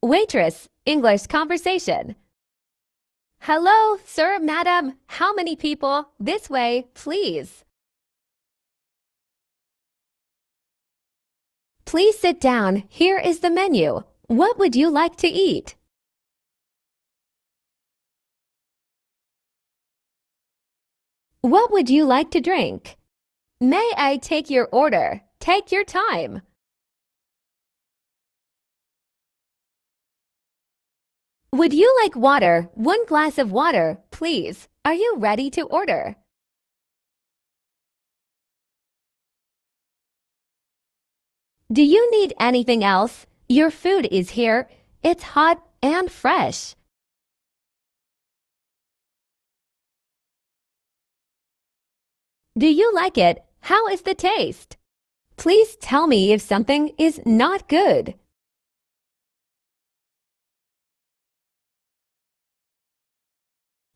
Waitress, English conversation. Hello, sir, madam. How many people? This way, please. Please sit down. Here is the menu. What would you like to eat? What would you like to drink? May I take your order? Take your time. Would you like water? 1 glass of water, please. Are you ready to order? Do you need anything else? Your food is here. It's hot and fresh. Do you like it? How is the taste? Please tell me if something is not good.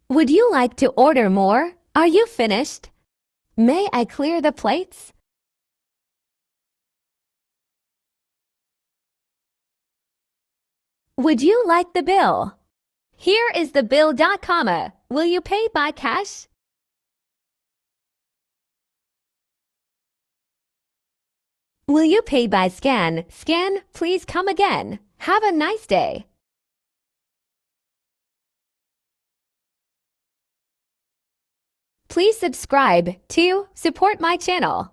Would you like to order more? Are you finished? May I clear the plates? Would you like the bill? Here is the bill. Comma. Will you pay by cash? Will you pay by scan? Scan, please come again. Have a nice day. Please subscribe to support my channel.